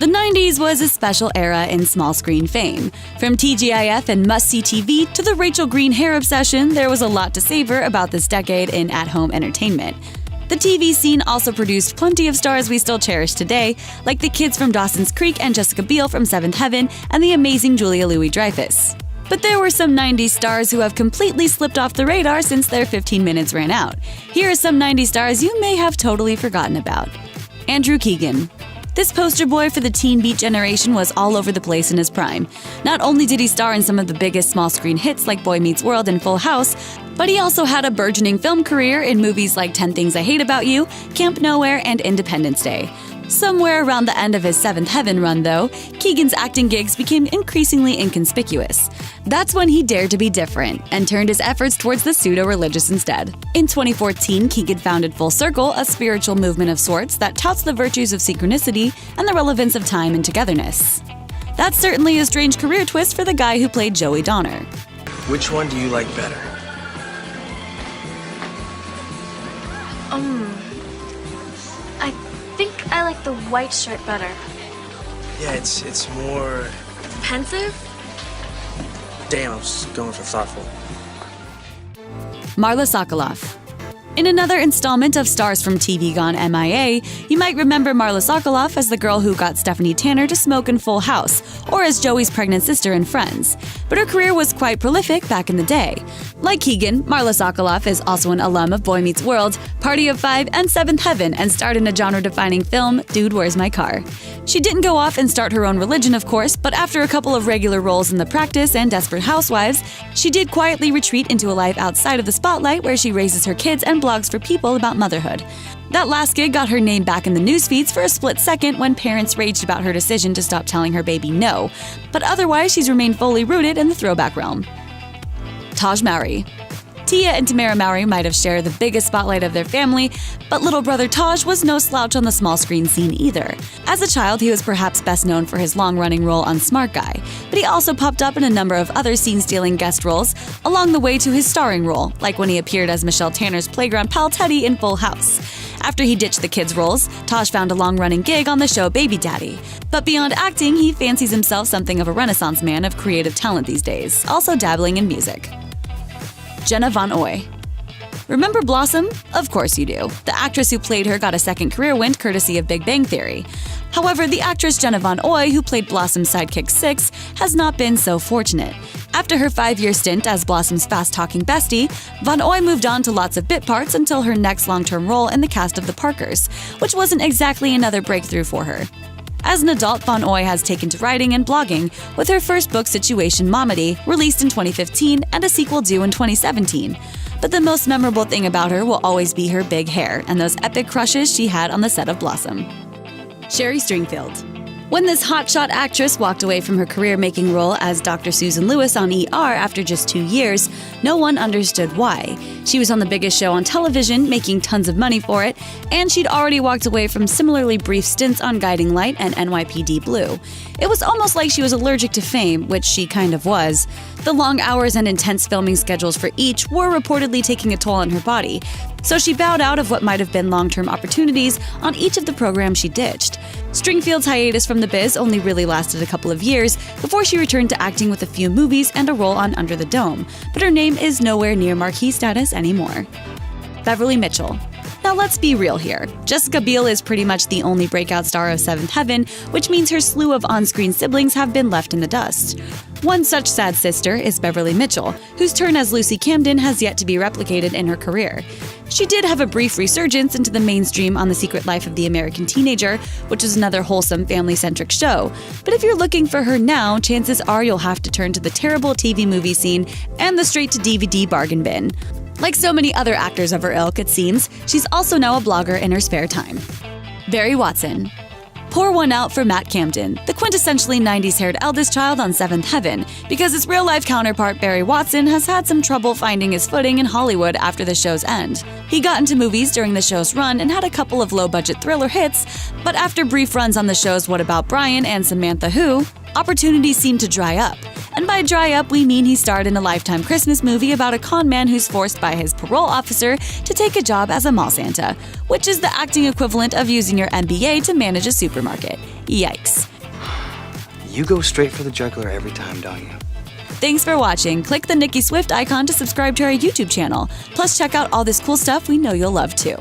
The 90s was a special era in small screen fame. From TGIF and must-see TV to the Rachel Green hair obsession, there was a lot to savor about this decade in at-home entertainment. The TV scene also produced plenty of stars we still cherish today, like the kids from Dawson's Creek and Jessica Biel from Seventh Heaven and the amazing Julia-Louis Dreyfus. But there were some 90s stars who have completely slipped off the radar since their 15 minutes ran out. Here are some 90s stars you may have totally forgotten about. Andrew Keegan. This poster boy for the teen beat generation was all over the place in his prime. Not only did he star in some of the biggest small-screen hits like Boy Meets World and Full House, but he also had a burgeoning film career in movies like 10 Things I Hate About You, Camp Nowhere, and Independence Day. Somewhere around the end of his Seventh Heaven run, though, Keegan's acting gigs became increasingly inconspicuous. That's when he dared to be different and turned his efforts towards the pseudo-religious instead. In 2014, Keegan founded Full Circle, a spiritual movement of sorts that touts the virtues of synchronicity and the relevance of time and togetherness. That's certainly a strange career twist for the guy who played Joey Donner. Which one do you like better? I think I like the white shirt better. Yeah, it's more... Pensive? Damn, I was going for thoughtful. Marla Sokoloff. In another installment of Stars from TV Gone MIA, you might remember Marla Sokoloff as the girl who got Stephanie Tanner to smoke in Full House, or as Joey's pregnant sister in Friends. But her career was quite prolific back in the day. Like Keegan, Marla Sokoloff is also an alum of Boy Meets World, Party of Five, and Seventh Heaven, and starred in a genre-defining film, Dude, Where's My Car? She didn't go off and start her own religion, of course, but after a couple of regular roles in The Practice and Desperate Housewives, she did quietly retreat into a life outside of the spotlight where she raises her kids and blogs for people about motherhood. That last gig got her name back in the news feeds for a split second when parents raged about her decision to stop telling her baby no, but otherwise she's remained fully rooted in the throwback realm. Tahj Mowry. Tia and Tamara Mowry might have shared the biggest spotlight of their family, but little brother Tahj was no slouch on the small screen scene either. As a child, he was perhaps best known for his long-running role on Smart Guy, but he also popped up in a number of other scene-stealing guest roles along the way to his starring role, like when he appeared as Michelle Tanner's playground pal Teddy in Full House. After he ditched the kids' roles, Tahj found a long-running gig on the show Baby Daddy. But beyond acting, he fancies himself something of a renaissance man of creative talent these days, also dabbling in music. Jenna von Oy. Remember Blossom? Of course you do. The actress who played her got a second career wind courtesy of Big Bang Theory. However, the actress Jenna von Oy, who played Blossom's sidekick Six, has not been so fortunate. After her 5-year stint as Blossom's fast-talking bestie, von Oy moved on to lots of bit parts until her next long-term role in the cast of The Parkers, which wasn't exactly another breakthrough for her. As an adult, von Oy has taken to writing and blogging, with her first book, Situation Momedy, released in 2015 and a sequel due in 2017. But the most memorable thing about her will always be her big hair and those epic crushes she had on the set of Blossom. Stringfield. When this hotshot actress walked away from her career-making role as Dr. Susan Lewis on ER after just 2 years, no one understood why. She was on the biggest show on television, making tons of money for it, and she'd already walked away from similarly brief stints on Guiding Light and NYPD Blue. It was almost like she was allergic to fame, which she kind of was. The long hours and intense filming schedules for each were reportedly taking a toll on her body, so she bowed out of what might have been long-term opportunities on each of the programs she ditched. Stringfield's hiatus from the biz only really lasted a couple of years before she returned to acting with a few movies and a role on Under the Dome, but her name is nowhere near marquee status anymore. Beverley Mitchell. Now let's be real here. Jessica Biel is pretty much the only breakout star of Seventh Heaven, which means her slew of on-screen siblings have been left in the dust. One such sad sister is Beverley Mitchell, whose turn as Lucy Camden has yet to be replicated in her career. She did have a brief resurgence into the mainstream on The Secret Life of the American Teenager, which is another wholesome family-centric show. But if you're looking for her now, chances are you'll have to turn to the terrible TV movie scene and the straight-to-DVD bargain bin. Like so many other actors of her ilk, it seems, she's also now a blogger in her spare time. Barry Watson. Pour one out for Matt Camden, the quintessentially 90s-haired eldest child on Seventh Heaven, because his real-life counterpart Barry Watson has had some trouble finding his footing in Hollywood after the show's end. He got into movies during the show's run and had a couple of low-budget thriller hits, but after brief runs on the shows What About Brian and Samantha Who, opportunities seemed to dry up. And by dry up, we mean he starred in a Lifetime Christmas movie about a con man who's forced by his parole officer to take a job as a mall Santa, which is the acting equivalent of using your MBA to manage a supermarket. Yikes. You go straight for the jugular every time, don't you? Thanks for watching. Click the Nicki Swift icon to subscribe to our YouTube channel. Plus, check out all this cool stuff we know you'll love too.